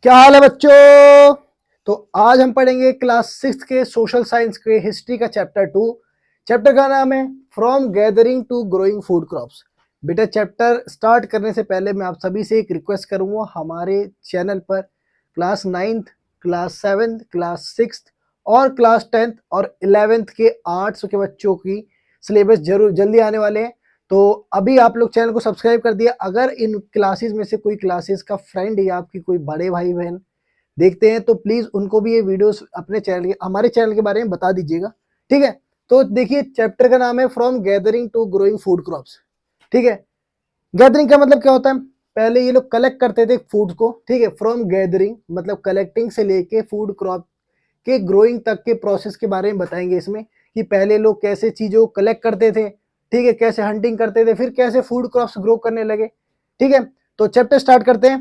क्या हाल है बच्चों। तो आज हम पढ़ेंगे क्लास 6 के सोशल साइंस के हिस्ट्री का चैप्टर 2। चैप्टर का नाम है from gathering to growing food crops. बेटा चैप्टर स्टार्ट करने से पहले मैं आप सभी से एक रिक्वेस्ट करूंगा, हमारे चैनल पर class 9th, class 7th, class 6th और क्लास 10th और 11th के आर्ट्स के बच्चों की सिलेबस जरूर जल्दी आने वाले हैं। तो अभी आप लोग चैनल को सब्सक्राइब कर दिया। अगर इन क्लासेस में से कोई क्लासेस का फ्रेंड या आपकी कोई बड़े भाई बहन देखते हैं तो प्लीज उनको भी ये वीडियोस अपने चैनल के हमारे चैनल के बारे में बता दीजिएगा, ठीक है। तो देखिए चैप्टर का नाम है from gathering to growing food crops, ठीक है। गैदरिंग का मतलब क्या होता है, पहले ये लोग कलेक्ट करते थे फूड को, ठीक है। फ्रॉम गैदरिंग मतलब कलेक्टिंग से लेके फूड क्रॉप के ग्रोइंग तक के प्रोसेस के बारे में बताएंगे इसमें, कि पहले लोग कैसे चीजों को कलेक्ट करते थे, ठीक है, कैसे हंटिंग करते थे, फिर कैसे फूड क्रॉप्स ग्रो करने लगे, ठीक है। तो चैप्टर स्टार्ट करते हैं।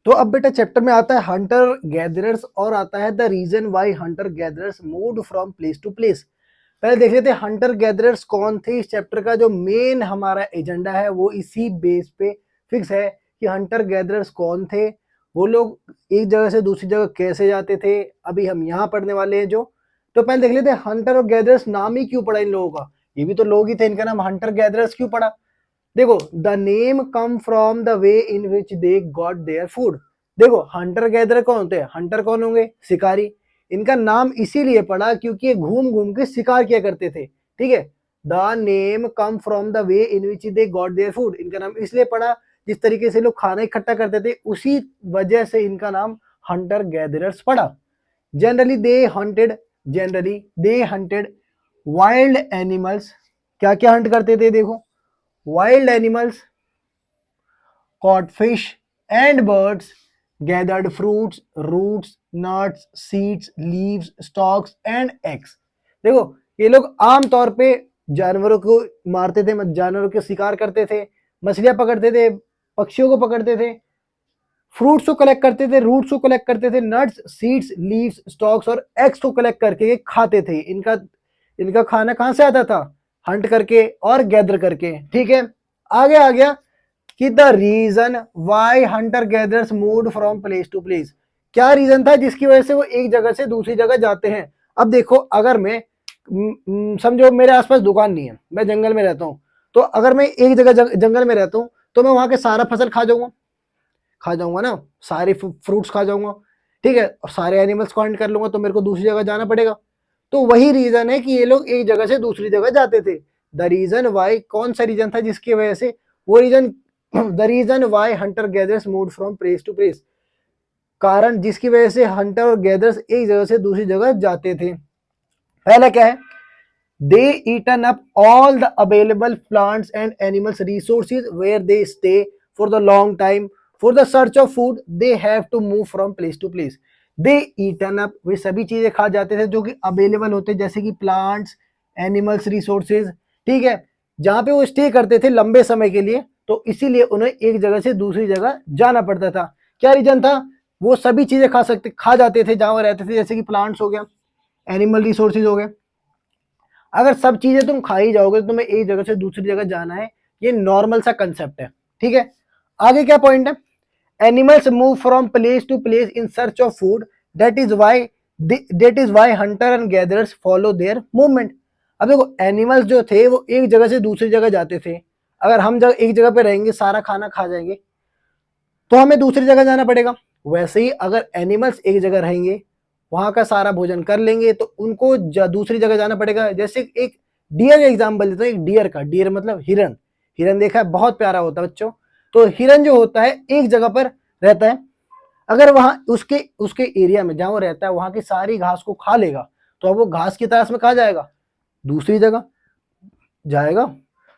तो अब बेटा चैप्टर में आता है हंटर गैदरर्स और आता है the reason why hunter gatherers moved from place to place. पहले देख लेते हैं हंटर गैदरर्स कौन थे। इस चैप्टर का जो मेन हमारा एजेंडा है वो इसी बेस पे फिक्स है कि हंटर गैदरर्स कौन थे, वो लोग एक जगह से दूसरी जगह कैसे जाते थे, अभी हम यहाँ पढ़ने वाले हैं जो। तो पहले देख लेते हैं हंटर और गैदरर्स नाम ही क्यों पड़ा इन लोगों का, ये भी तो लोग ही थे, इनका नाम हंटर गैदरर्स क्यों पड़ा। देखो the name come from the way in which they got their food. देखो हंटर गैदर कौन होते हैं, हंटर कौन होंगे, शिकारी। इनका नाम इसीलिए पड़ा क्योंकि ये घूम घूम के शिकार किया करते थे, ठीक है। The name come from the way in which they got their food, इनका नाम इसलिए पड़ा जिस तरीके से लोग खाना इकट्ठा करते थे उसी वजह से इनका नाम हंटर गैदरर्स पड़ा। Generally they hunted wild animals. क्या क्या हंट करते थे, देखो wild animals, caught fish and birds, gathered fruits, roots, nuts, seeds, leaves, stalks and eggs। देखो ये लोग आम तौर पे जानवरों को मारते थे, जानवरों के शिकार करते थे, मछलियां पकड़ते थे, पक्षियों को पकड़ते थे, फ्रूट्स को कलेक्ट करते थे, रूट्स को कलेक्ट करते थे, नट्स, सीड्स, लीव्स, स्टॉक्स और एग्स को कलेक्ट करके खाते थे। इनका इनका खाना कहां से आता था, हंट करके और गैदर करके, ठीक है। आगे आ गया कि the reason why hunter gatherers moved from place to place. क्या रीजन था जिसकी वजह से वो एक जगह से दूसरी जगह जाते हैं। अब देखो अगर मैं समझो मेरे आसपास दुकान नहीं है, मैं जंगल में रहता हूँ, तो अगर मैं एक जगह जंगल में रहता हूँ तो मैं वहां के सारा फसल खा जाऊंगा ना, सारे फ्रूट्स खा जाऊंगा, ठीक है, और सारे एनिमल्स को हंट कर लूंगा तो मेरे को दूसरी जगह जाना पड़ेगा। तो वही रीजन है कि ये लोग एक जगह से दूसरी जगह जाते थे। द रीजन वाई, कौन सा रीजन था जिसकी वजह से, वो reason the reason why hunter gatherers moved from place to place, कारण जिसकी वजह से हंटर और गैदर्स एक जगह से दूसरी जगह जाते थे। पहला क्या है, they eaten up all the available plants and animals resources where they stay for the long time for the search of food they have to move from place to place. They eaten up, वे सभी चीजें खा जाते थे जो कि available होते, जैसे कि प्लांट्स, एनिमल्स, रिसोर्सेज, ठीक है, जहां पे वो स्टे करते थे लंबे समय के लिए, तो इसीलिए उन्हें एक जगह से दूसरी जगह जाना पड़ता था। क्या रीजन था, वो सभी चीजें खा जाते थे जहां वो रहते थे, जैसे कि प्लांट्स हो गया, एनिमल रिसोर्सेज हो गए। अगर सब चीजें तुम खा ही जाओगे तो तुम्हें एक जगह से दूसरी जगह जाना है, ये नॉर्मल सा कंसेप्ट है, ठीक है। आगे क्या पॉइंट है, animals move from place to place in search of food, that is why hunter and gatherers follow their movement. अब देखो एनिमल्स जो थे वो एक जगह से दूसरी जगह जाते थे, अगर हम एक जगह पे रहेंगे सारा खाना खा जाएंगे तो हमें दूसरी जगह जाना पड़ेगा। वैसे ही अगर एनिमल्स एक जगह रहेंगे, वहां का सारा भोजन कर लेंगे तो उनको दूसरी जगह जाना पड़ेगा। जैसे एक डियर का एग्जाम्पल देता हूँ, एक डियर का, डियर मतलब हिरन। हिरन देखा है, बहुत प्यारा होता है बच्चों। तो हिरन जो होता है एक जगह पर रहता है, अगर वहां उसके उसके एरिया में जहां वो रहता है वहां की सारी घास को खा लेगा तो अब वो घास की तलाश में कहा जाएगा, दूसरी जगह जाएगा।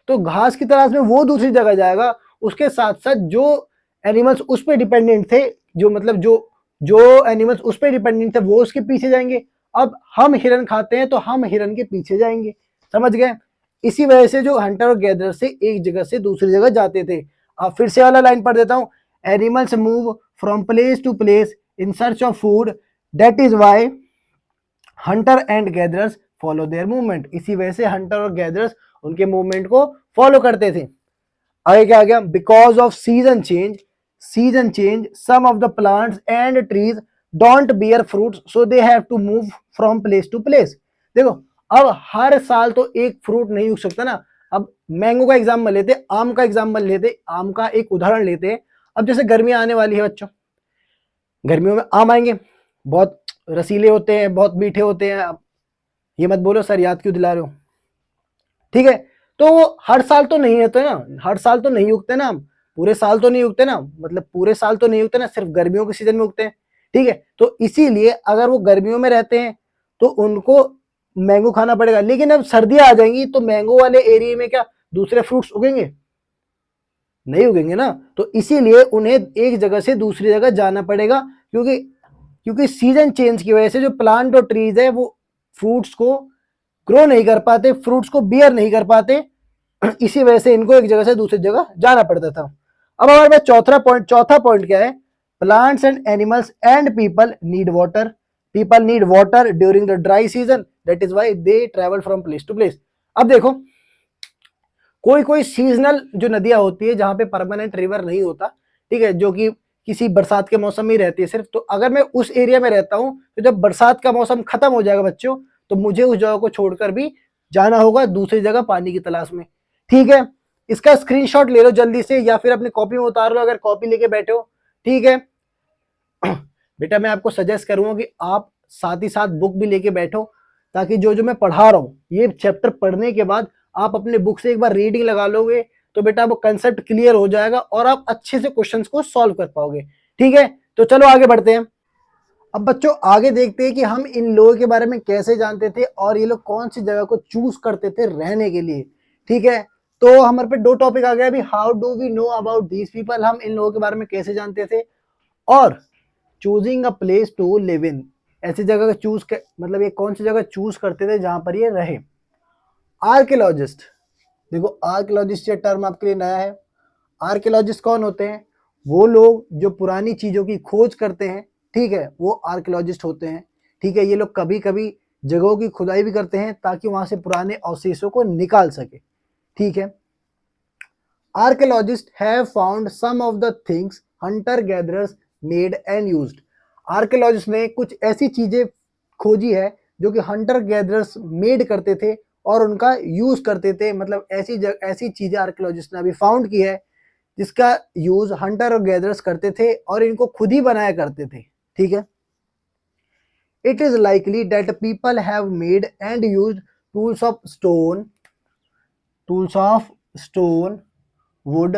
तो घास की तलाश में वो दूसरी जगह जाएगा, उसके साथ साथ जो एनिमल्स उस पर डिपेंडेंट थे, जो मतलब जो जो एनिमल्स उस पर डिपेंडेंट थे वो उसके पीछे जाएंगे। अब हम हिरन खाते हैं तो हम हिरन के पीछे जाएंगे, समझ गए। इसी वजह से जो हंटर और गैदर से एक जगह से दूसरी जगह जाते थे। अब फिर से वाला लाइन पढ़ देता हूं, animals move from place to place in search of food, that is why hunter and gatherers follow their movement. इसी वजह से हंटर और गैदरर्स उनके मूवमेंट को फॉलो करते थे। आगे क्या आ गया, because off season change season change, some of the plants and trees don't bear fruits, so they have to move from place to place. देखो अब हर साल तो एक फ्रूट नहीं उग सकता ना. अब मैंगो का एग्जाम्पल लेते, आम का एग्जाम्पल लेते, आम का एक उदाहरण लेते हैं. अब जैसे गर्मियां आने वाली है बच्चों, गर्मियों में आम आएंगे, बहुत रसीले होते हैं, बहुत मीठे होते हैं. अब ये मत बोलो सर याद क्यों दिला रहे हो, ठीक है. तो वो हर साल तो नहीं होते ना, हर साल तो नहीं उगते ना, पूरे साल तो नहीं उगते ना, मतलब पूरे साल तो नहीं उगते ना, सिर्फ गर्मियों के सीजन में उगते हैं, ठीक है. तो इसीलिए अगर वो गर्मियों में रहते हैं तो उनको मैंगो खाना पड़ेगा. लेकिन अब सर्दियां आ जाएंगी तो मैंगो वाले एरिया में क्या दूसरे फ्रूट्स उगेंगे? नहीं उगेंगे ना. तो इसीलिए उन्हें एक जगह से दूसरी जगह जाना पड़ेगा, क्योंकि क्योंकि सीजन चेंज की वजह से जो प्लांट और ट्रीज है वो फ्रूट्स को ग्रो नहीं कर पाते, फ्रूट्स को बियर नहीं कर पाते. इसी वजह से इनको एक जगह से दूसरी जगह जाना पड़ता था. अब हमारे पास चौथा पॉइंट क्या है? Plants and animals and people need water. People need water during the dry season, that is why they travel from place to place. अब देखो कोई कोई सीजनल जो नदियां होती है जहां पे परमानेंट रिवर नहीं होता, ठीक है, जो कि किसी बरसात के मौसम में ही रहती है सिर्फ, तो अगर मैं उस एरिया में रहता हूं तो जब बरसात का मौसम खत्म हो जाएगा बच्चों, तो मुझे उस जगह को छोड़कर भी जाना होगा दूसरी जगह पानी की तलाश में, ठीक है. इसका स्क्रीनशॉट ले लो जल्दी से, या फिर अपनी कॉपी में उतार लो अगर कॉपी लेके बैठे हो, ठीक है. बेटा मैं आपको सजेस्ट करूंगा कि आप साथ ही साथ बुक भी लेके बैठो, ताकि जो जो मैं पढ़ा रहा हूं ये चैप्टर पढ़ने के बाद आप अपने बुक से एक बार रीडिंग लगा लोगे तो बेटा वो कंसेप्ट क्लियर हो जाएगा और आप अच्छे से क्वेश्चंस को सॉल्व कर पाओगे, ठीक है. तो चलो आगे बढ़ते हैं. अब बच्चों आगे देखते हैं कि हम इन लोगों के बारे में कैसे जानते थे और ये लोग कौन सी जगह को चूज करते थे रहने के लिए, ठीक है. तो हमारे पे दो टॉपिक आ गया अभी, how do we know about these people, हम इन लोगों के बारे में कैसे जानते थे, और choosing a place to live in, ऐसी जगह चूज मतलब ये कौन सी जगह चूज करते थे जहां पर ये रहे. आर्कियोलॉजिस्ट, देखो आर्कियोलॉजिस्ट ये टर्म आपके लिए नया है. आर्कियोलॉजिस्ट कौन होते हैं? वो लोग जो पुरानी चीजों की खोज करते हैं, ठीक है, वो आर्कियोलॉजिस्ट होते हैं, ठीक है. ये लोग कभी कभी जगहों की खुदाई भी करते हैं ताकि वहां से पुराने अवशेषों को निकाल सके, ठीक है. Archaeologist have found some of the things hunter gatherers made and used. Archaeologist ने कुछ ऐसी चीजें खोजी है जो कि हंटर गैदरर्स मेड करते थे और उनका यूज करते थे, मतलब ऐसी चीजें आर्कियोलॉजिस्ट ने अभी फाउंड की है जिसका यूज हंटर और गैदरर्स करते थे और इनको खुद ही बनाया करते थे, ठीक है. It is likely that people have made and used tools of stone would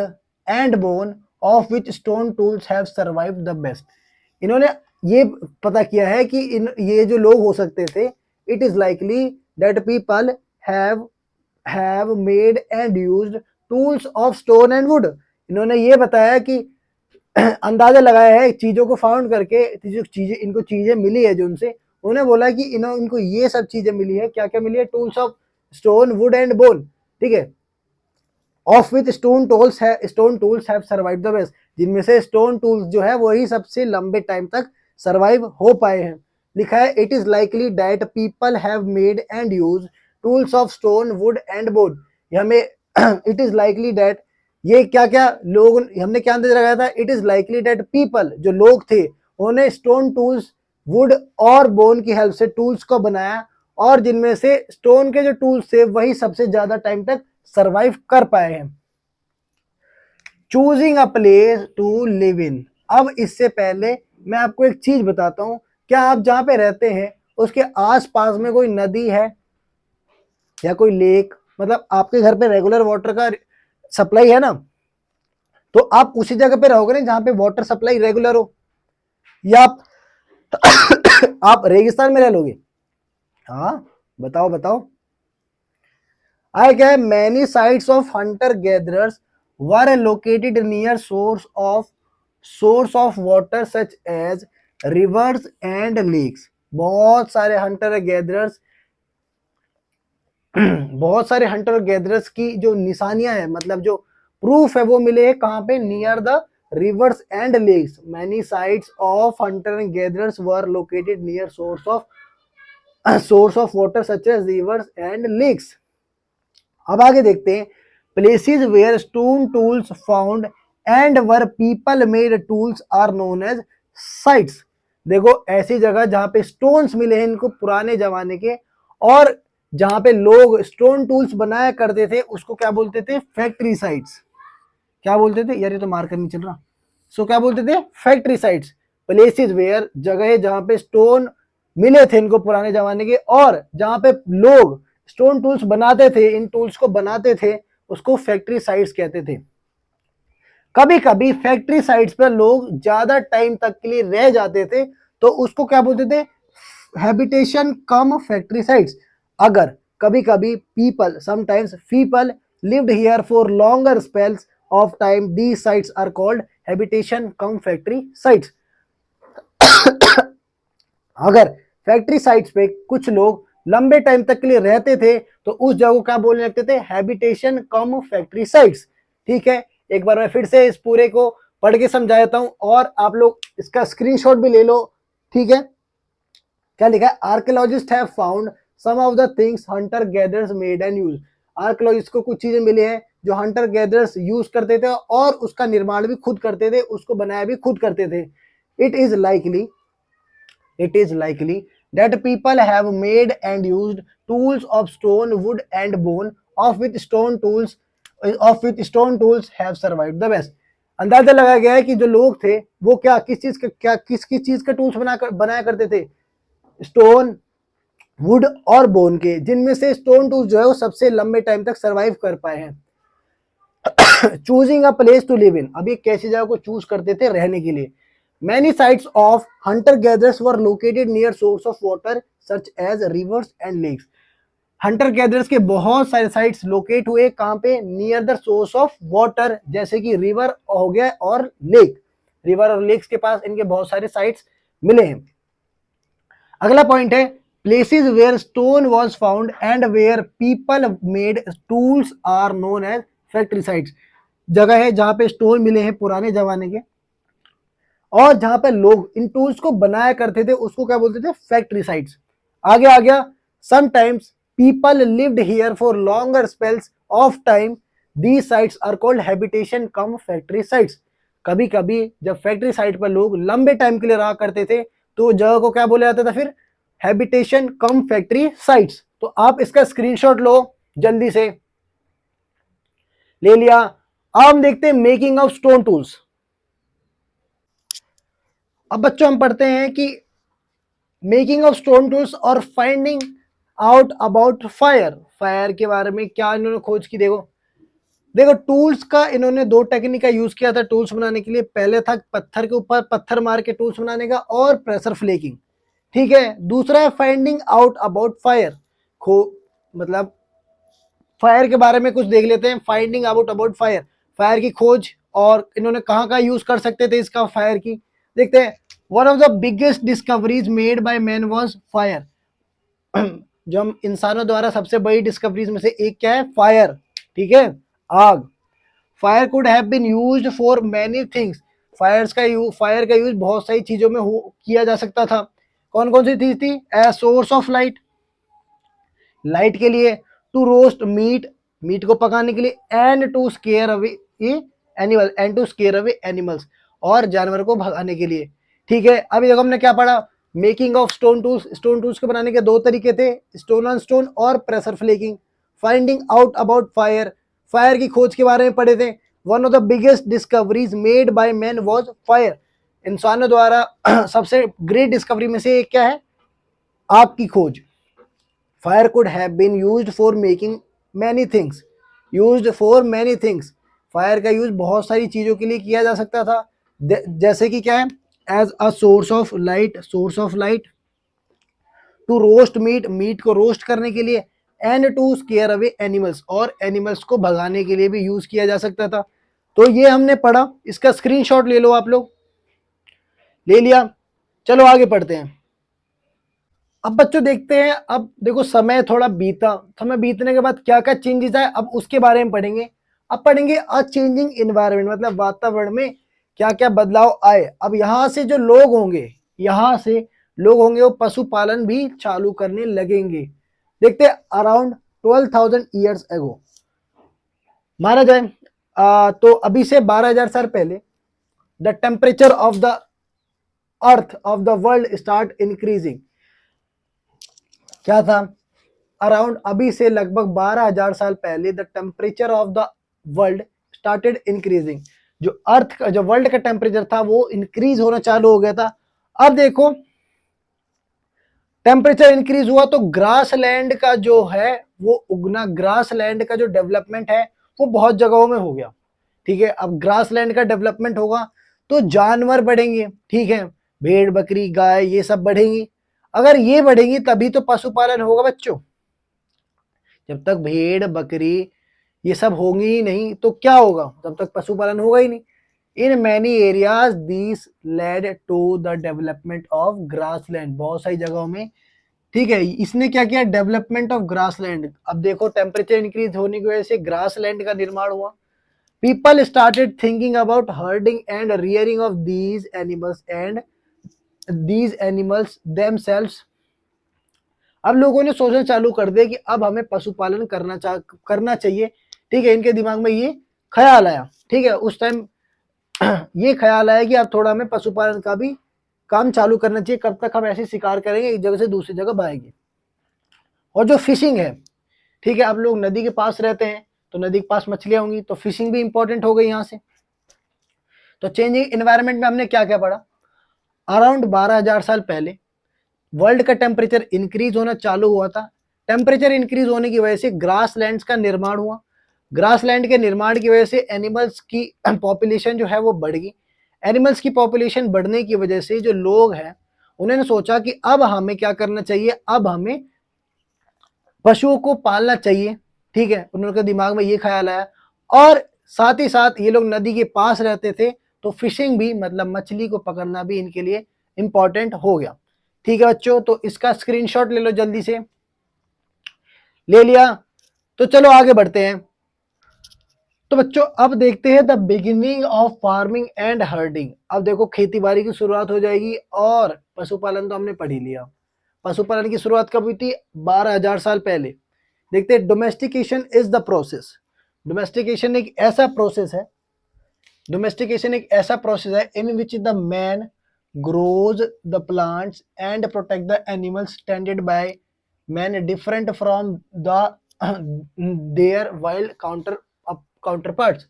and bone, of which stone tools have survived the best. इन्होंने ये पता किया है कि ये जो लोग हो सकते थे, it is likely that people have made and used tools of stone and would. इन्होंने ये बताया कि अंदाजा लगाया है चीजों को फाउंड करके, इनको चीजें मिली है जो उनसे, उन्होंने बोला कि इनको ये सब चीजें मिली है. क्या क्या मिली है? Tools of stone would and bone, ठीक है. Of which stone tools have survived the best, जिनमें से स्टोन टूल्स जो है वही सबसे लंबे टाइम तक सर्वाइव हो पाए हैं. लिखा है it is likely that people have made and use tools of stone would and bone. हमें इट इज लाइकली दैट, ये क्या क्या लोग, हमने क्या अंदाजा लगाया था? It is likely that people, जो लोग थे उन्होंने स्टोन टूल्स वुड और बोन की हेल्प से टूल्स को बनाया, और जिनमें से स्टोन के जो टूल्स थे वही सबसे ज्यादा टाइम तक सरवाइव कर पाए हैं. Choosing a place to live in. अब इससे पहले मैं आपको एक चीज बताता हूं, क्या आप जहां पे रहते हैं उसके आसपास में कोई नदी है या कोई लेक, मतलब आपके घर पे रेगुलर वाटर का सप्लाई है ना, तो आप उसी जगह पे रहोगे ना जहां पे वाटर सप्लाई रेगुलर हो, या आप रेगिस्तान में रह लोगे? हाँ बताओ बताओ. I get many sites of hunter gatherers were located near source of water such as rivers and lakes. बहुत सारे हंटर गैदरर्स बहुत सारे हंटर गैदरर्स की जो निशानियां हैं, मतलब जो प्रूफ है वो मिले हैं कहां पे? Near the rivers and lakes. Many sites of hunter and gatherers were located near source of water such as rivers and lakes. अब आगे देखते हैं. Places where stone tools found and were people made tools are known as sites. देखो ऐसी जगह जहां पे stones मिले हैं इनको पुराने जमाने के, और जहां पे लोग स्टोन टूल्स बनाया करते थे उसको क्या बोलते थे, फैक्ट्री साइट्स। क्या बोलते थे यार, ये तो मार्कर नहीं चल रहा। सो क्या बोलते थे, फैक्ट्री साइट्स, प्लेसेस वेयर, जगह जहां पे स्टोन मिले थे इनको पुराने जमाने के, और जहां पे लोग स्टोन टूल्स बनाते थे, इन टूल्स को बनाते थे, उसको फैक्ट्री साइट्स कहते थे। कभी कभी फैक्ट्री साइट्स पर लोग ज्यादा टाइम तक के लिए रह जाते थे, तो उसको क्या बोलते थे, हैबिटेशन कम फैक्ट्री साइट्स। अगर कभी कभी people, sometimes people lived here for longer spells of time, these sites are called habitation cum factory sites. अगर फैक्ट्री साइट्स पे कुछ लोग लंबे टाइम तक के लिए रहते थे तो उस जगह को क्या बोलने लगते थे, हैबिटेशन कम फैक्ट्री साइट्स। ठीक है, एक बार मैं फिर से इस पूरे को पढ़ के समझा देता हूं और आप लोग इसका स्क्रीनशॉट भी ले लो। ठीक है, क्या लिखा है, archaeologist have found some of the things hunter gatherers made and use. Archaeologist को कुछ चीजें मिली हैं जो हंटर गैदरर्स यूज करते थे और उसका निर्माण भी खुद करते थे, उसको बनाया भी खुद करते थे। It is likely it is likely that people have made and used tools of stone, wood and bone, of which stone tools have survived the best। अंदाजा लगाया गया है कि जो लोग थे वो किस चीज का, किस चीज का टूल्स बनाया करते थे, स्टोन, वुड और बोन के, जिनमें से स्टोन टूल्स जो है वो सबसे लंबे टाइम तक सर्वाइव कर पाए हैं। Choosing a place to live in, अभी कैसी जगह को चूज करते थे रहने के लिए। Many sites of hunter-gatherers were located near source of water such as rivers and lakes। Hunter gatherers के बहुत सारे साइट्स लोकेट हुए कहां पे, near the source of water, जैसे कि रिवर हो गया और लेक, रिवर और लेक्स के पास इनके बहुत सारे साइट्स मिले हैं। अगला पॉइंट है, places where stone was found and where people made tools are known as factory sites. जगह है जहां पे स्टोन मिले हैं पुराने जमाने के और जहां पे लोग इन टूल्स को बनाया करते थे उसको क्या बोलते थे, फैक्ट्री साइट्स। आगे आ गया, sometimes people lived here for longer spells of time, these sites are called habitation cum factory sites. कभी कभी जब फैक्ट्री साइट पर लोग लंबे टाइम के लिए रहा करते थे तो जगह को क्या बोला जाता था फिर, हैबिटेशन कम फैक्ट्री साइट्स। तो आप इसका स्क्रीनशॉट लो जल्दी से, ले लिया। अब हम देखते हैं मेकिंग ऑफ स्टोन टूल्स। अब बच्चों हम पढ़ते हैं कि मेकिंग ऑफ स्टोन टूल्स और finding out about fire. Fire के बारे में क्या इन्होंने खोज की, देखो देखो टूल्स का इन्होंने दो टेक्निक का यूज किया था टूल्स बनाने के लिए। पहले था पत्थर के ऊपर पत्थर मार के टूल्स बनाने का और प्रेशर फ्लेकिंग। ठीक है, दूसरा है फाइंडिंग आउट अबाउट फायर, खो मतलब फायर के बारे में कुछ देख लेते हैं। Finding out about fire, fire की खोज, और इन्होंने कहाँ कहाँ यूज कर सकते थे इसका फायर की, देखते हैं। One of the biggest discoveries made by man was fire. जो हम इंसानों द्वारा सबसे बड़ी डिस्कवरीज में से एक क्या है, फायर। ठीक है, आग। Fire could have been used for many things. Fire का यूज बहुत सारी चीजों में किया जा सकता था। कौन कौन सी चीज थी, as source of light, light के लिए, टू रोस्ट मीट, मीट को पकाने के लिए, and to scare away animals, और जानवर को भगाने के लिए। ठीक है, अभी देखो हमने क्या पढ़ा, making of stone tools. Stone tools को बनाने के दो तरीके थे, स्टोन ऑन स्टोन और pressure flaking. Finding out about fire, fire की खोज के बारे में पढ़े थे। One of the biggest discoveries made by man was fire. इंसानों द्वारा सबसे ग्रेट डिस्कवरी में से एक क्या है, आग की खोज। Fire could have been used for making many things, used for many things. Fire का यूज बहुत सारी चीजों के लिए किया जा सकता था, जैसे कि क्या है, as a source of light, source of light, to roast meat, meat को रोस्ट करने के लिए, and to scare away animals, और एनिमल्स को भगाने के लिए भी यूज किया जा सकता था। तो ये हमने पढ़ा, इसका स्क्रीनशॉट ले लो आप लोग, ले लिया। चलो आगे पढ़ते हैं। अब बच्चों देखते हैं, अब देखो समय थोड़ा बीता, समय बीतने के बाद क्या क्या चेंजेस आए अब उसके बारे में पढ़ेंगे। अब पढ़ेंगे अ चेंजिंग इन्वायरमेंट, मतलब वातावरण में क्या क्या बदलाव आए। अब यहाँ से जो लोग होंगे, यहाँ से लोग होंगे वो पशुपालन भी चालू करने लगेंगे। देखते हैं, अराउंड 12,000 ईयर्स एगो माना जाए, तो अभी से 12,000 साल पहले the temperature of the earth of the world start increasing. क्या था? अराउंड अभी से लगभग 12,000 साल पहले the temperature of the world started increasing. जो अर्थ का, जो वर्ल्ड का टेम्परेचर था वो इंक्रीज होना चालू हो गया था। अब देखो टेम्परेचर इंक्रीज हुआ तो ग्रास लैंड का जो है वो उगना, ग्रास लैंड का जो डेवलपमेंट है वो बहुत जगहों में हो गया। ठीक है, अब ग्रास लैंड का डेवलपमेंट होगा तो जानवर बढ़ेंगे। ठीक है, भेड़ बकरी गाय ये सब बढ़ेंगी। अगर ये बढ़ेंगी तभी तो पशुपालन होगा बच्चों। जब तक भेड़ बकरी ये सब होंगी ही नहीं तो क्या होगा? तब तक पशुपालन होगा ही नहीं। In many areas this led to the development of grassland. बहुत सारी जगहों में, ठीक है, इसने क्या किया? Development of grassland. अब देखो टेम्परेचर इंक्रीज होने की वजह से ग्रासलैंड का निर्माण हुआ। People started thinking about herding and rearing of these animals and these animals themselves. अब लोगों ने सोचना चालू कर दिया कि अब हमें पशुपालन करना चाहिए। ठीक है, इनके दिमाग में ये ख्याल आया। ठीक है, उस टाइम ये ख्याल आया कि अब थोड़ा हमें पशुपालन का भी काम चालू करना चाहिए। कब तक हम ऐसे शिकार करेंगे, एक जगह से दूसरी जगह भागेंगे। और जो फिशिंग है, ठीक है, अब लोग नदी के पास रहते हैं तो नदी के पास मछलियां होंगी तो फिशिंग भी इंपॉर्टेंट हो गई यहाँ से। तो चेंजिंग एनवायरनमेंट में हमने क्या क्या पढ़ा? अराउंड 12,000 साल पहले वर्ल्ड का टेम्परेचर इंक्रीज होना चालू हुआ था। टेम्परेचर इंक्रीज होने की वजह से ग्रास लैंड्स का निर्माण हुआ। ग्रास लैंड के निर्माण की वजह से एनिमल्स की पॉपुलेशन जो है वो बढ़ गई। एनिमल्स की पॉपुलेशन बढ़ने की वजह से जो लोग हैं उन्होंने सोचा कि अब हमें क्या करना चाहिए, अब हमें पशुओं को पालना चाहिए। ठीक है, उनके दिमाग में ये ख्याल आया। और साथ ही साथ ये लोग नदी के पास रहते थे तो फिशिंग भी, मतलब मछली को पकड़ना भी इनके लिए इंपॉर्टेंट हो गया। ठीक है बच्चों, तो इसका स्क्रीनशॉट ले लो जल्दी से। ले लिया? तो चलो आगे बढ़ते हैं। तो बच्चों अब देखते हैं the beginning of farming and herding. अब देखो खेती बाड़ी की शुरुआत हो जाएगी और पशुपालन तो हमने पढ़ ही लिया। पशुपालन की शुरुआत कब हुई थी? 12,000 साल पहले। देखते हैं, domestication is the process. Domestication एक ऐसा प्रोसेस है, डोमेस्टिकेशन एक ऐसा प्रोसेस है in which the man grows the plants and protect the animals tended by man different from the their wild counterparts।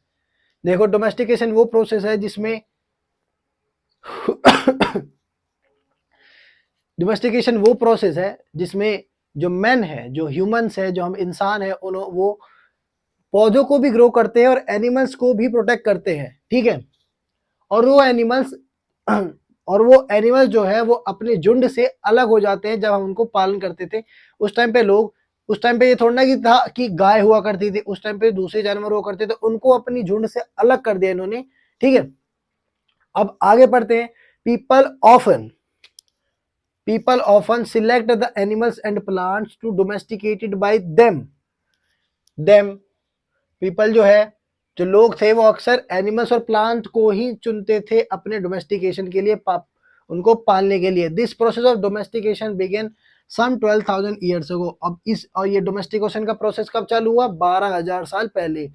देखो डोमेस्टिकेशन वो प्रोसेस है जिसमें डोमेस्टिकेशन वो प्रोसेस है जिसमें जो मैन है, जो ह्यूमंस है, जो हम इंसान है, वो पौधों को भी ग्रो करते हैं और एनिमल्स को भी प्रोटेक्ट करते हैं। ठीक है, और वो एनिमल्स और वो एनिमल्स जो है वो अपने झुंड से अलग हो जाते हैं। जब हम उनको पालन करते थे उस टाइम पे लोग, उस टाइम पे ये थोड़ा ना कि था कि गाय हुआ करती थी, उस टाइम पे दूसरे जानवर हुआ करते थे, उनको अपनी झुंड से अलग कर दिया इन्होंने। ठीक है, अब आगे पढ़ते हैं। People often select the animals and plants to domesticated by them. People जो है, जो लोग थे, वो अक्सर एनिमल्स और प्लांट को ही चुनते थे अपने डोमेस्टिकेशन के लिए, उनको पालने के लिए। This process of domestication began some 12,000 years ago. अब इस, और ये डोमेस्टिकेशन का प्रोसेस कब चालू हुआ? 12,000 साल पहले।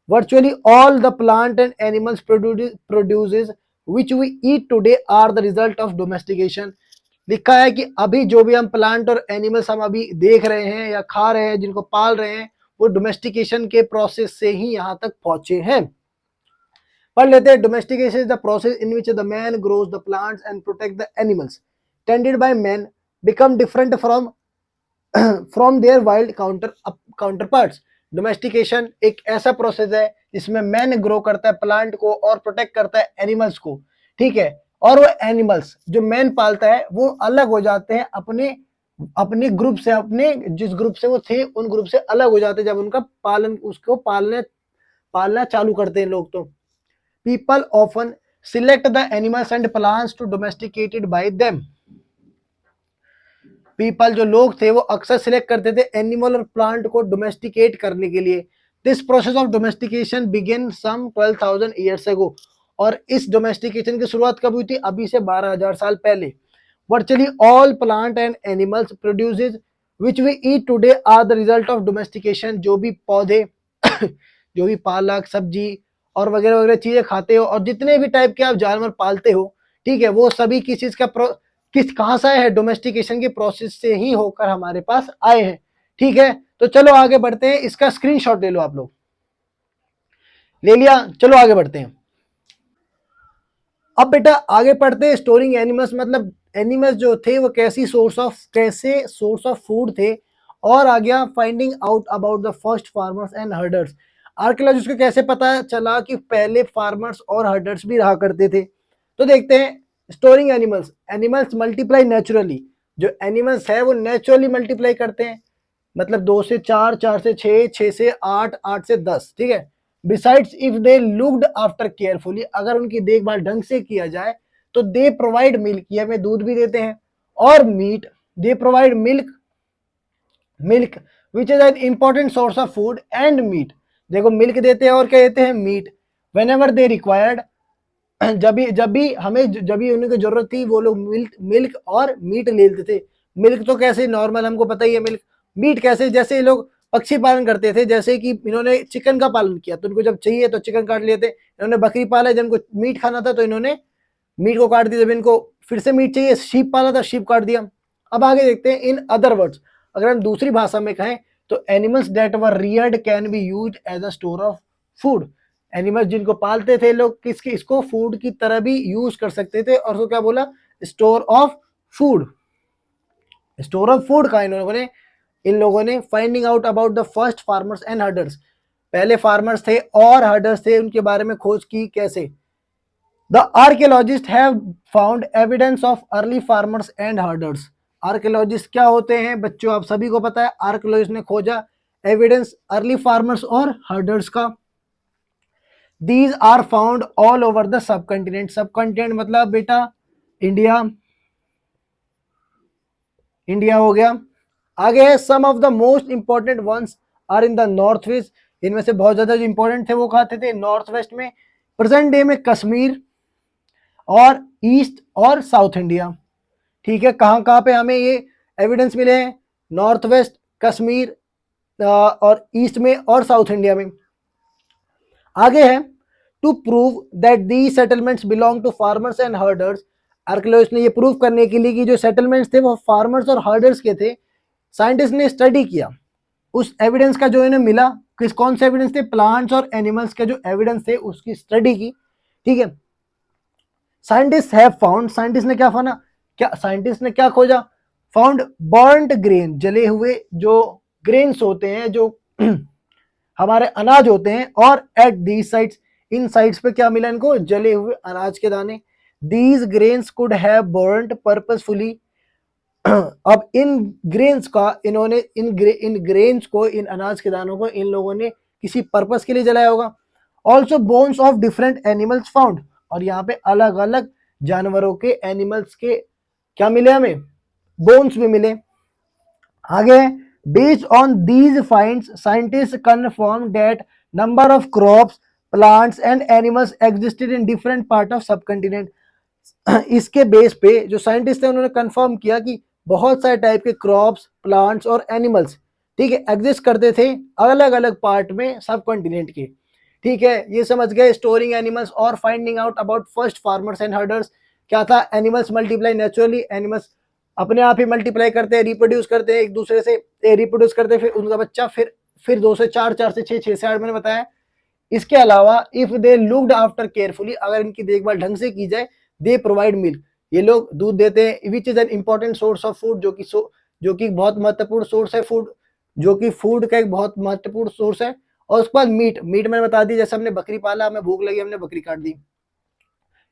Virtually all the plant and animals produces which we eat today are the result of domestication. लिखा है कि अभी जो भी हम प्लांट और एनिमल्स हम अभी देख रहे हैं या खा रहे हैं, जिनको पाल रहे हैं, वो डोमेस्टिकेशन के प्रोसेस से ही यहां तक पहुंचे हैं। पढ़ लेते हैं। Domestication is the process in which the man grows the plants and protect the animals tended by man become different from their wild counterparts. Domestication एक ऐसा प्रोसेस है जिसमें मैन ग्रो करता है प्लांट को और प्रोटेक्ट करता है एनिमल्स को। ठीक है, और वो एनिमल्स जो मैन पालता है वो अलग हो जाते हैं अपने अपने ग्रुप से, अपने जिस ग्रुप से वो थे उन ग्रुप से अलग हो जाते हैं जब उनका पालन, उसको पालना चालू करते हैं लोग। तो people often select the animals and plants to domesticated by them. People जो लोग थे वो अक्सर सिलेक्ट करते थे एनिमल और प्लांट को डोमेस्टिकेट करने के लिए। This process of domestication begin some 12,000 years ago. और इस डोमेस्टिकेशन की शुरुआत कब हुई थी? अभी से 12,000 साल पहले। Virtually all plant and animals produces which we eat today are the result of domestication. जो भी पौधे जो भी पालक सब्जी और वगैरह वगैरह चीजें खाते हो, और जितने भी टाइप के आप जानवर पालते हो, ठीक है, वो सभी किस चीज का किस कहां से आए हैं, डोमेस्टिकेशन के प्रोसेस से ही होकर हमारे पास आए हैं। ठीक है, तो चलो आगे बढ़ते हैं, इसका स्क्रीनशॉट ले लो आप लोग। ले लिया, चलो आगे बढ़ते हैं। अब बेटा आगे पढ़ते हैं, स्टोरिंग एनिमल्स मतलब एनिमल्स जो थे वो कैसे सोर्स ऑफ फूड थे। और आ गया finding out about the first farmers and herders. Archaeologist को कैसे पता चला कि पहले फार्मर्स और हर्डर्स भी रहा करते थे। तो देखते हैं, storing animals, animals multiply naturally. जो एनिमल्स है वो नेचुरली मल्टीप्लाई करते हैं, मतलब 2 से 4, 4 से 6, 6 से 8, 8 से 10। ठीक है, besides if they looked after carefully, अगर उनकी देखभाल ढंग से किया जाए तो दे प्रोवाइड मिल्क, ये हमें दूध भी देते हैं, और meat, they provide milk which is an important source of food and meat. देखो मिल्क देते हैं और क्या देते हैं, meat. Whenever they required, जब भी उन्हें जरूरत थी वो लोग मिल्क और मीट ले लेते थे। मिल्क तो कैसे नॉर्मल हमको पता ही है मिल्क। मीट कैसे, जैसे ये लोग पक्षी पालन करते थे, जैसे कि इन्होंने चिकन का पालन किया तो इनको जब चाहिए तो चिकन काट लेते। इन्होंने बकरी पाला, जब इनको मीट खाना था तो इन्होंने मीट को काट दिया, जब इनको फिर से मीट चाहिए, शीप पाला था, शीप काट दिया। अब आगे देखते हैं, इन अदर वर्ड्स, अगर हम दूसरी भाषा में कहें तो animals that were reared can be used as a store of food. Animals जिनको पालते थे लोग किसके, इसको फूड की तरह भी यूज कर सकते थे। और तो क्या बोला, store of food. Store of food का इन लोगों ने finding out about the first farmers and herders, पहले फार्मर्स थे और हर्डर्स थे, उनके बारे में खोज की कैसे। The archaeologist have found evidence of early farmers and herders. Archaeologist क्या होते हैं बच्चों, आप सभी को पता है। आर्कियोलॉजिस्ट ने खोजा एविडेंस अर्ली फार्मर्स और हर्डर्स का। These are found all over the subcontinent, subcontinent मतलब बेटा इंडिया, इंडिया हो गया। आगे है, some of the most important ones are in the north west, इनमें से बहुत ज्यादा जो इंपॉर्टेंट थे वो खाते थे नॉर्थ वेस्ट में, प्रेजेंट डे में कश्मीर और ईस्ट और साउथ इंडिया। ठीक है, कहां कहां पे हमें ये एविडेंस मिले हैं, नॉर्थ वेस्ट, कश्मीर और ईस्ट में और साउथ इंडिया में। आगे है, to prove that the settlements belong to farmers and herders. Archaeologist ने ये प्रूव करने के लिए कि जो सेटलमेंट्स थे वो फार्मर्स और हर्डर्स के थे, साइंटिस्ट ने स्टडी किया उस एविडेंस का जो इन्हें मिला। कौन से एविडेंस थे, प्लांट्स और एनिमल्स के जो एविडेंस थे उसकी स्टडी की। ठीक है, साइंटिस्ट हैव फाउंड, साइंटिस्ट ने क्या फाना, क्या साइंटिस्ट ने क्या खोजा, फाउंड बर्न्ड ग्रेन, जले हुए जो ग्रेन्स होते हैं, जो हमारे अनाज होते हैं, और at these sites, in sites पे क्या मिला इनको, जले हुए अनाज के दाने। These grains could have burned purposefully. अब इन ग्रेन्स का इन्होंने इन ग्रेन्स को, इन अनाज के दानों को इन लोगों ने किसी पर्पस के लिए जलाया होगा। Also bones of different animals found, और यहाँ पे अलग अलग जानवरों के, एनिमल्स के क्या मिले हमें, बोन्स भी मिले। आगे, based on these finds scientist confirm that number of crops, plants and animals existed in different part of सब कंटिनेंट। इसके बेस पे जो साइंटिस्ट थे उन्होंने कंफर्म किया कि बहुत सारे टाइप के क्रॉप्स, प्लांट्स और एनिमल्स, ठीक है, एग्जिस्ट करते थे अलग अलग पार्ट में सब कॉन्टिनेंट के। ठीक है, ये समझ गए स्टोरिंग एनिमल्स और finding out about first farmers and herders. क्या था, एनिमल्स मल्टीप्लाई नेचुरली, एनिमल्स अपने आप ही मल्टीप्लाई करते हैं, रिप्रोड्यूस करते हैं एक दूसरे से, रिप्रोड्यूस करते हैं, फिर उनका बच्चा फिर 2 से 4, 4 से 6, 6 से 8 मैंने बताया। इसके अलावा if they looked after carefully, अगर इनकी देखभाल ढंग से की जाए, दे प्रोवाइड मिल्क, ये लोग दूध देते हैं, विच is an important source of food, जो कि बहुत महत्वपूर्ण सोर्स है फूड, जो कि फूड का एक बहुत महत्वपूर्ण सोर्स है। और उसके बाद मीट मैंने बता दी, जैसे हमने बकरी पाला, हमें भूख लगी, हमने बकरी काट दी।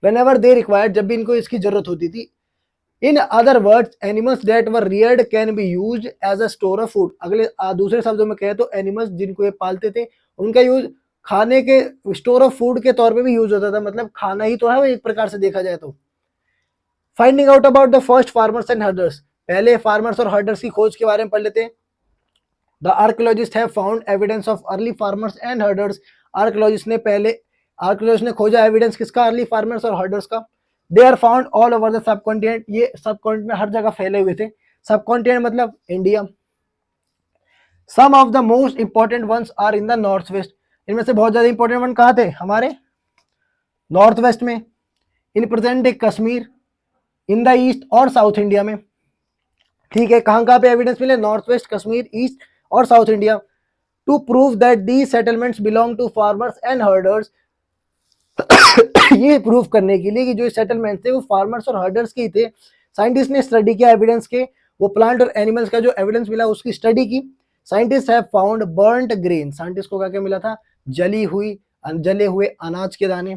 व्हेनेवर दे रिक्वायर्ड, जब भी इनको इसकी जरूरत होती थी। In other words, animals that were reared can be used as a store of food. दूसरे शब्दों में कहे तो एनिमल्स जिनको ये पालते थे उनका यूज खाने के, स्टोर ऑफ फूड के तौर पे भी यूज होता था, मतलब खाना ही तो है वो एक प्रकार से देखा जाए तो। Finding out about the first farmers and herders, पहले फार्मर्स और हर्डर्स की खोज के बारे में पढ़ लेते हैं। The archaeologist have found evidence of early farmers and herders. Archaeologist ने खोजा एविडेंस किसका, अर्ली फार्मर्स और हर्डर्स का। They are found all over the subcontinent, ये सब कॉन्टिनेंट में हर जगह फैले हुए थे। सब कॉन्टिनेंट मतलब India. Some of the most important ones are in the north west, इनमें से बहुत ज्यादा इंपॉर्टेंट वन कहाँ थे हमारे नॉर्थ वेस्ट में, in present day Kashmir, in the east और साउथ इंडिया में। ठीक है, कहाँ कहाँ पे एविडेंस मिले, नॉर्थ वेस्ट, कश्मीर, ईस्ट और south India. To prove that the settlements belong to farmers and herders, ये प्रूव करने के लिए कि जो सेटलमेंट थे वो फार्मर्स और हर्डर्स के ही थे, साइंटिस्ट ने स्टडी किया एविडेंस के, वो प्लांट और एनिमल्स का जो एविडेंस मिला उसकी स्टडी की। Scientist have found burnt grain, scientist को क्या मिला था, जले हुए अनाज के दाने।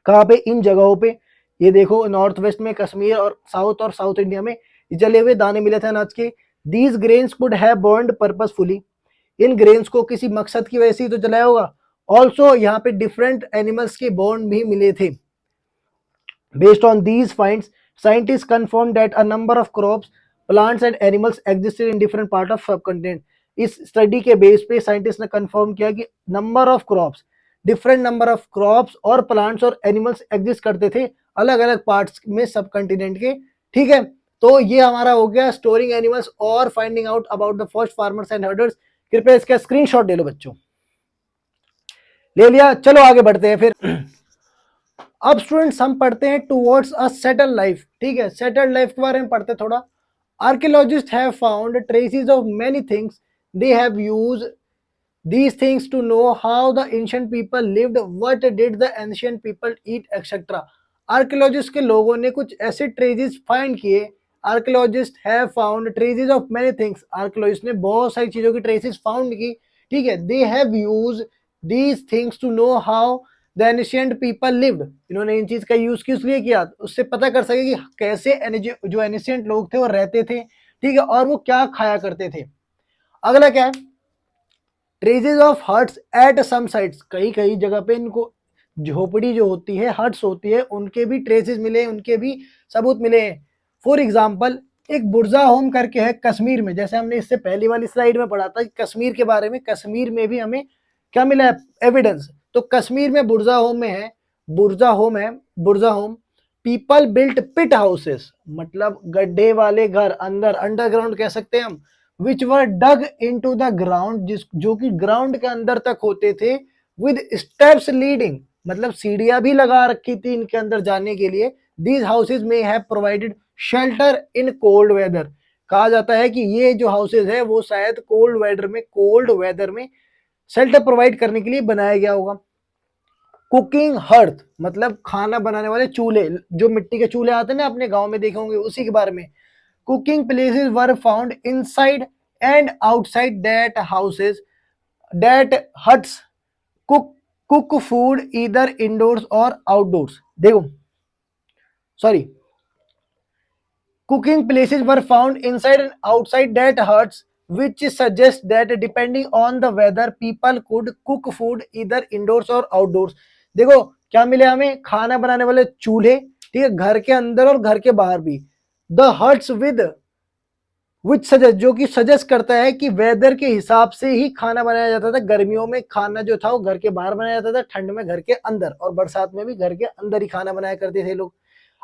कहाँ पे, इन जगहों पे, ये देखो नॉर्थ वेस्ट में, कश्मीर और साउथ इंडिया में जले हुए दाने मिले थे अनाज के। These grains could have burned purposefully, in grains को किसी मकसद की वजह से तो जलाया होगा। ऑल्सो यहाँ पे डिफरेंट एनिमल्स के बोन भी मिले थे। Based on these finds scientist confirm that a number of crops, plants and animals existed in different part of subcontinent. इस स्टडी के बेस पे साइंटिस्ट ने कंफर्म किया कि number of crops, different number of crops और plants और animals exist करते थे अलग अलग पार्ट्स में सब कंटिनेंट के। ठीक है, तो ये हमारा हो गया स्टोरिंग एनिमल्स और finding out about the first farmers and herders. कृपया इसका स्क्रीनशॉट ले लो बच्चों। ले लिया, चलो आगे बढ़ते हैं फिर। अब स्टूडेंट्स हम पढ़ते हैं टुवर्ड्स अ सेटल लाइफ। ठीक है, सेटल्ड लाइफ के बारे में पढ़ते थोड़ा। Archaeologist have found traces of many things, they have used these things to know how the ancient people lived, what did the ancient people eat, etc. Archaeologist के लोगों ने कुछ ऐसे ट्रेजेस फाइंड किए। Archaeologist have found traces of many things, archaeologist ने बहुत सारी चीजों की ट्रेसेस फाउंड की। ठीक है, they have use these things to know how the ancient people lived, इन्होंने इन चीज का यूज किस लिए किया, उससे पता कर सके कि कैसे जो एंशिएंट लोग थे वो रहते थे। ठीक है, और वो क्या खाया करते थे। अगला क्या है, traces of huts at some sites, कई कई जगह पे इनको झोपड़ी जो होती है, हट्स होती है, उनके भी ट्रेसेस मिले, उनके भी सबूत मिले हैं। फॉर एग्जाम्पल एक बुर्जा होम करके है कश्मीर में, जैसे हमने इससे पहली वाली स्लाइड में पढ़ा था कश्मीर के बारे में, कश्मीर में भी हमें क्या मिला है, एविडेंस। तो कश्मीर में बुर्जा होम में है, बुर्जा होम। पीपल बिल्ट पिट हाउसेस, मतलब गड्ढे वाले घर, अंदर अंडरग्राउंड कह सकते हैं हम, विच वर डग इनटू द ग्राउंड, जो कि ग्राउंड के अंदर तक होते थे, विद स्टेप्स लीडिंग, मतलब सीढ़ियां भी लगा रखी थी इनके अंदर जाने के लिए। दीज हाउसेज में have provided shelter in cold weather, कहा जाता है कि ये जो हाउसेज है वो शायद कोल्ड वेदर में शेल्टर प्रोवाइड करने के लिए बनाया गया होगा। कुकिंग हर्थ, मतलब खाना बनाने वाले चूल्हे, जो मिट्टी के चूल्हे आते हैं ना, अपने गांव में देखे होंगे, उसी के बारे में। Cooking places were found inside and outside that huts cook food either indoors or outdoors। देखो, sorry, cooking places were found inside and outside that huts, which suggests that depending on the weather people could cook food either indoors or outdoors। देखो क्या मिले हमें, खाना बनाने वाले चूल्हे, ठीक है, घर के अंदर और घर के बाहर भी। The huts with which suggest, जो कि सजेस्ट करता है कि वेदर के हिसाब से ही खाना बनाया जाता था। गर्मियों में खाना जो था वो घर के बाहर बनाया जाता था, ठंड में घर के अंदर, और बरसात में भी घर के अंदर ही खाना बनाया करते थे लोग।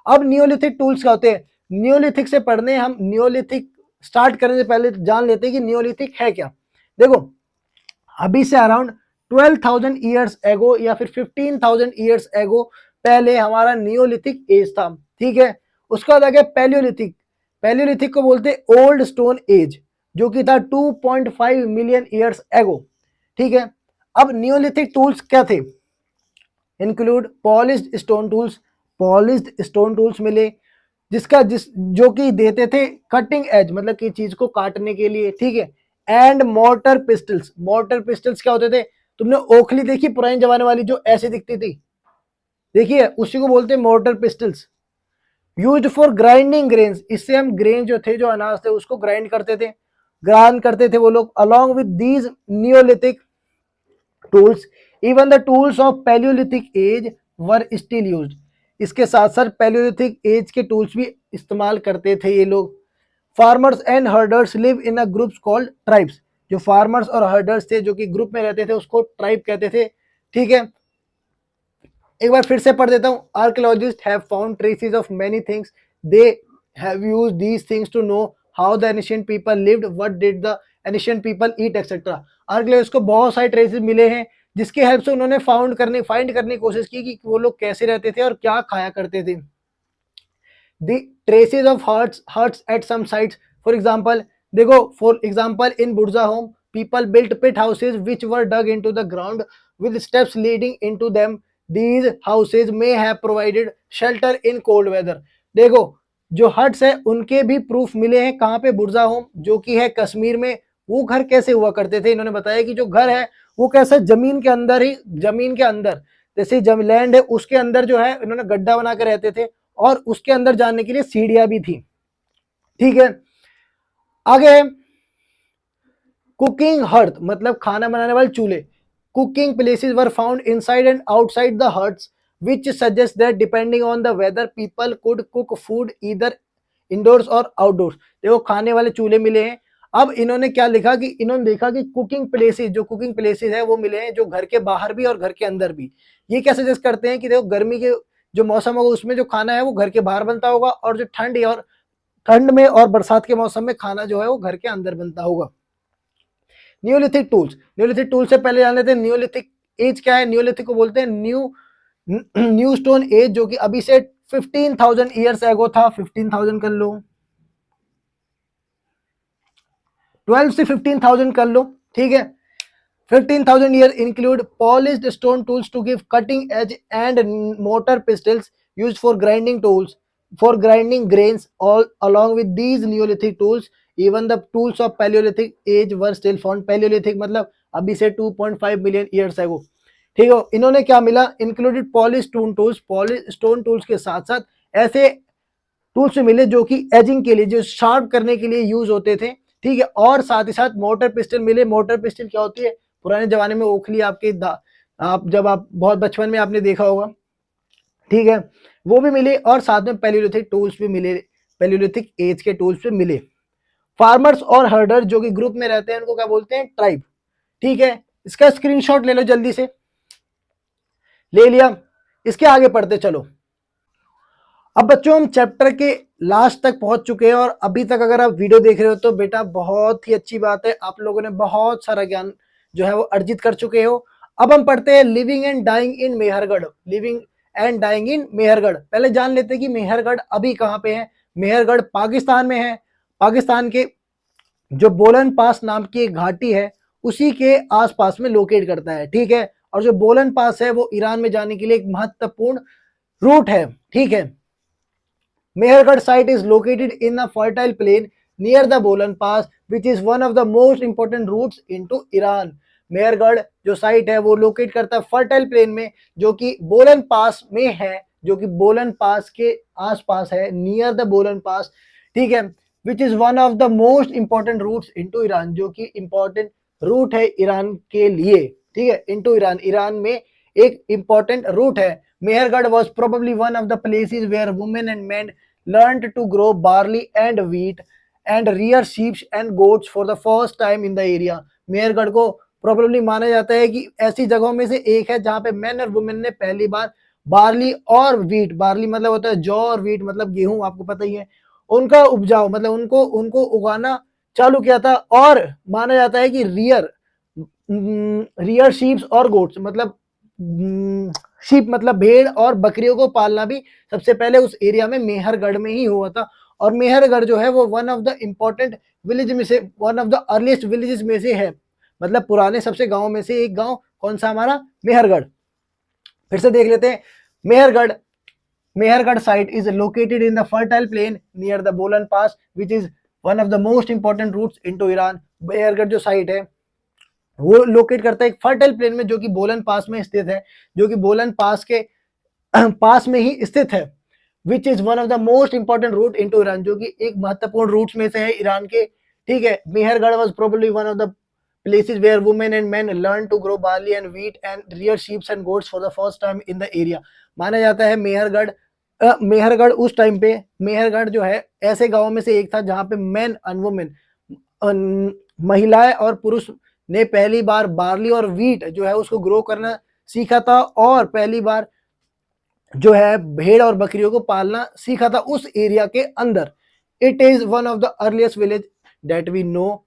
अब नियोलिथिक टूल्स क्या होते हैं, नियोलिथिक से पढ़ने, हम नियोलिथिक स्टार्ट करने से पहले जान लेते हैं कि नियोलिथिक है क्या। देखो, अभी से अराउंड 12,000 ईयर्स एगो या फिर 15,000 ईयर्स एगो पहले हमारा नियोलिथिक एज था। ठीक है, उसका बाद आ गया पैलियोलिथिक। पैलियोलिथिक को बोलते हैं ओल्ड स्टोन एज, जो कि था 2.5 मिलियन ईयर्स एगो। ठीक है, अब नियोलिथिक टूल्स क्या थे, इंक्लूड पॉलिश्ड स्टोन टूल्स मिले, जो कि देते थे कटिंग एज, मतलब कि चीज को काटने के लिए। ठीक है, एंड मोर्टर पिस्टल्स क्या होते थे, तुमने ओखली देखी पुराने जमाने वाली जो ऐसे दिखती थी, देखिए, उसी को बोलते हैं mortar pistols. Used for grinding grains, इससे हम ग्रेन जो थे, जो अनाज थे, उसको ग्राइंड करते थे वो लोग। Along with these neolithic tools even the tools of palaeolithic age were still used, इसके साथ साथ पैलियोलिथिक एज के टूल्स भी इस्तेमाल करते थे ये लोग। Farmers and herders live in a groups called tribes, जो फार्मर्स और हर्डर्स थे जो कि ग्रुप में रहते थे उसको ट्राइब कहते थे। ठीक है, एक बार फिर से पढ़ देता हूँ। Archaeologist have found traces of many things, they have used these things to know how the ancient people lived, what did the ancient people eat, etcetera. Archaeologist को बहुत सारे ट्रेसेस मिले हैं जिसके हेल्प से उन्होंने फाइंड करने की कोशिश की कि वो लोग कैसे रहते थे और क्या खाया करते थे। The traces of huts at some sites. For example, देखो, for example, in Burza home, people built pit houses which were dug into the ground with steps leading into them. These houses may have provided shelter in cold weather. देखो, जो huts है उनके भी proof मिले हैं कहाँ पे, बुर्जा होम जो कि है कश्मीर में। वो घर कैसे हुआ करते थे, इन्होंने बताया कि जो घर है वो कैसे जमीन के अंदर ही, जमीन के अंदर जैसे लैंड है उसके अंदर जो है इन्होंने गड्ढा बना कर रहते थे और उसके अंदर जाने के लिए सीढ़ियां भी थी। ठीक है, आगे कुकिंग हर्थ मतलब खाना बनाने वाले चूल्हे। Cooking places were found inside and outside the hearths which suggests that depending on the weather people could cook food either indoors और आउटडोर्स। देखो, खाने वाले चूल्हे मिले हैं। अब इन्होंने क्या लिखा कि इन्होंने देखा कि कुकिंग प्लेसेस, जो कुकिंग प्लेसेस है वो मिले हैं जो घर के बाहर भी और घर के अंदर भी। ये क्या सजेस्ट करते हैं कि देखो, गर्मी के जो मौसम होगा उसमें जो खाना है वो घर के बाहर बनता होगा और जो ठंड में और बरसात के मौसम में खाना जो है वो घर के अंदर बनता होगा। न्यूलिथिक टूल्स, न्यूलिथिक टूल से पहले जान लेते हैं न्यूलिथिक एज क्या है। न्यूलिथिक को बोलते हैं न्यू स्टोन एज, जो कि अभी से 15,000 ईयर्स एगो था। 15,000 कर लो, 12 से 15,000 कर लो। ठीक है, 15,000 year include polished stone tools to give cutting edge and mortar pistols used for grinding tools for grinding grains. All along with these Neolithic tools, even the tools of Paleolithic age were still found. Paleolithic मतलब अभी से 2.5 million years ago। ठीक है, इन्होंने क्या मिला, included polish stone tools, polish stone tools के साथ साथ ऐसे टूल्स मिले जो कि एजिंग के लिए, जो शार्प करने के लिए यूज होते थे। ठीक है, और साथ ही साथ मोटर पिस्टल मिले। मोटर पिस्टल क्या होती है, पुराने जमाने में ओखली आपके आप जब आप बहुत बचपन में आपने देखा होगा। ठीक है, वो भी मिले और साथ में पैलियोलिथिक टूल्स भी मिले, पैलियोलिथिक एज के टूल्स भी मिले। फार्मर्स और हर्डर जो कि ग्रुप में रहते हैं उनको क्या बोलते हैं, ट्राइब। ठीक है, इसका स्क्रीनशॉट ले लो जल्दी से, ले लिया। इसके आगे पढ़ते चलो। अब बच्चों हम चैप्टर के लास्ट तक पहुंच चुके हैं और अभी तक अगर आप वीडियो देख रहे हो तो बेटा बहुत ही अच्छी बात है, आप लोगों ने बहुत सारा ज्ञान जो है वो अर्जित कर चुके हो। अब हम पढ़ते हैं living and dying in Mehrgarh. Living and dying in Mehrgarh, पहले जान लेते हैं कि मेहरगढ़ अभी कहाँ पे है। मेहरगढ़ पाकिस्तान में है। पाकिस्तान के जो बोलन पास नाम की एक घाटी है उसी के आसपास में लोकेट करता है। ठीक है, और जो बोलन पास है वो ईरान में जाने के लिए एक महत्वपूर्ण रूट है। ठीक है, Mehergarh site is located in a fertile plain near the Bolan Pass, which is one of the most important routes into Iran. Mehrgarh जो साइट है वो लोकेट करता है फर्टाइल प्लेन में जो कि बोलन पास में है, जो कि बोलन पास के आसपास है, नियर द बोलन पास। ठीक है, which is one of the most important routes into Iran, जो कि इंपॉर्टेंट रूट है ईरान के लिए। ठीक है, इनटू ईरान, ईरान में एक इंपॉर्टेंट रूट है। Mehergarh was probably one of the places where women and men learned to grow barley and wheat and rear sheep and goats for the first time in the area. Mehrgarh को probably माना जाता है कि ऐसी जगहों में से एक है जहां पे मैन और वुमेन ने पहली बार बार्ली और वीट, बार्ली मतलब होता है जौ और वीट मतलब गेहूं, आपको पता ही है, उनका उपजाऊ मतलब उनको उनको उगाना चालू किया था। और माना जाता है कि रियर शीप्स और गोट्स मतलब शीप मतलब भेड़ और बकरियों को पालना भी सबसे पहले उस एरिया में मेहरगढ़ में ही हुआ था। और मेहरगढ़ जो है वो one of the important village में से, one of the earliest villages में से है, मतलब पुराने सबसे गांव में से एक गांव कौन सा हमारा, मेहरगढ़। फिर से देख लेते हैं। Mehrgarh, Mehrgarh site is located in the fertile plain near the Bolan pass which is one of the most important routes into Iran. Mehrgarh जो साइट है वो लोकेट करता है एक फर्टाइल प्लेन में जो कि बोलन पास में स्थित है, जो कि बोलन पास के पास में ही स्थित है। Which is one of the most important route into Iran, जो कि एक महत्वपूर्ण रूट्स में से है ईरान के। ठीक है, Mehrgarh was probably one of the places where women and men learn to grow barley and wheat and rear sheep and goats for the first time in the area। माना जाता है मेहरगढ़ मेहरगढ़ उस टाइम पे, मेहरगढ़ जो है ऐसे गांव में से एक था जहां पे मेन एंड वुमेन, महिलाएं और पुरुष ने पहली बार बार्ली और वीट जो है उसको ग्रो करना सीखा था और पहली बार जो है भेड़ और बकरियों को पालना सीखा था उस एरिया के अंदर। It is one of the earliest village that we know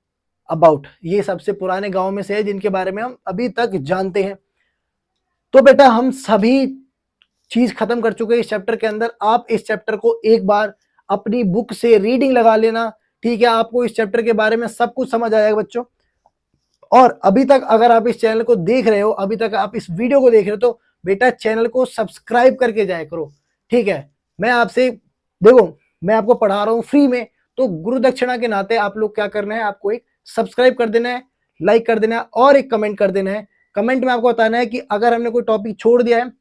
about, ये सबसे पुराने गांव में से है जिनके बारे में हम अभी तक जानते हैं। तो बेटा हम सभी चीज खत्म कर चुके हैं इस चैप्टर के अंदर। आप इस चैप्टर को एक बार अपनी बुक से रीडिंग लगा लेना, ठीक है, आपको इस चैप्टर के बारे में सब कुछ समझ आएगा बच्चों। और अभी तक अगर आप इस चैनल को देख रहे हो, अभी तक आप इस वीडियो को देख रहे हो, तो बेटा चैनल को सब्सक्राइब करके जाया करो, ठीक है। मैं आपसे, देखो मैं आपको पढ़ा रहा हूं फ्री में, तो गुरु दक्षिणा के नाते आप लोग क्या करना है, आपको एक सब्सक्राइब कर देना है, लाइक कर देना है और एक कमेंट कर देना है। कमेंट में आपको बताना है कि अगर हमने कोई टॉपिक छोड़ दिया है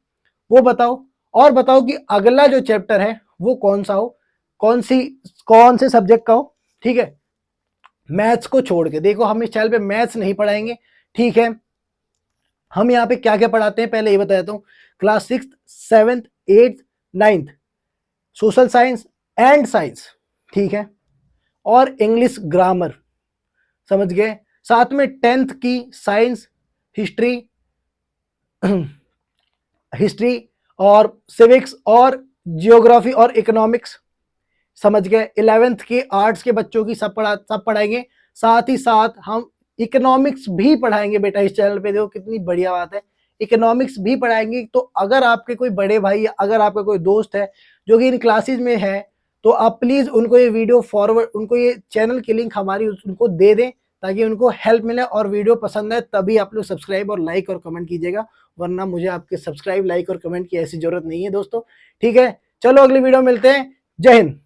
वो बताओ, और बताओ कि अगला जो चैप्टर है वो कौन सा हो, कौन से सब्जेक्ट का हो, ठीक है। मैथ्स को छोड़ के, देखो हम इस चैनल पे मैथ्स नहीं पढ़ाएंगे, ठीक है। हम यहाँ पे क्या क्या पढ़ाते हैं पहले ये बताता हूँ। Class 6, 7, 8, 9 social science and science, ठीक है, और इंग्लिश ग्रामर, समझ गए। साथ में 10th की साइंस, हिस्ट्री हिस्ट्री और सिविक्स और जियोग्राफी और इकोनॉमिक्स, समझ गए। 11th के आर्ट्स के बच्चों की सब पढ़ाएंगे। साथ ही साथ हम इकोनॉमिक्स भी पढ़ाएंगे बेटा इस चैनल पे, देखो कितनी बढ़िया बात है, इकोनॉमिक्स भी पढ़ाएंगे। तो अगर आपके कोई बड़े भाई या अगर आपका कोई दोस्त है जो कि इन क्लासेस में है, तो आप प्लीज उनको ये वीडियो फॉरवर्ड, उनको ये चैनल की लिंक हमारी उनको दे दें, ताकि उनको हेल्प मिले। और वीडियो पसंद है तभी आप लोग सब्सक्राइब और लाइक और कमेंट कीजिएगा, वरना मुझे आपके सब्सक्राइब, लाइक और कमेंट की ऐसी जरूरत नहीं है दोस्तों, ठीक है। चलो अगली वीडियो मिलते हैं, जय हिंद।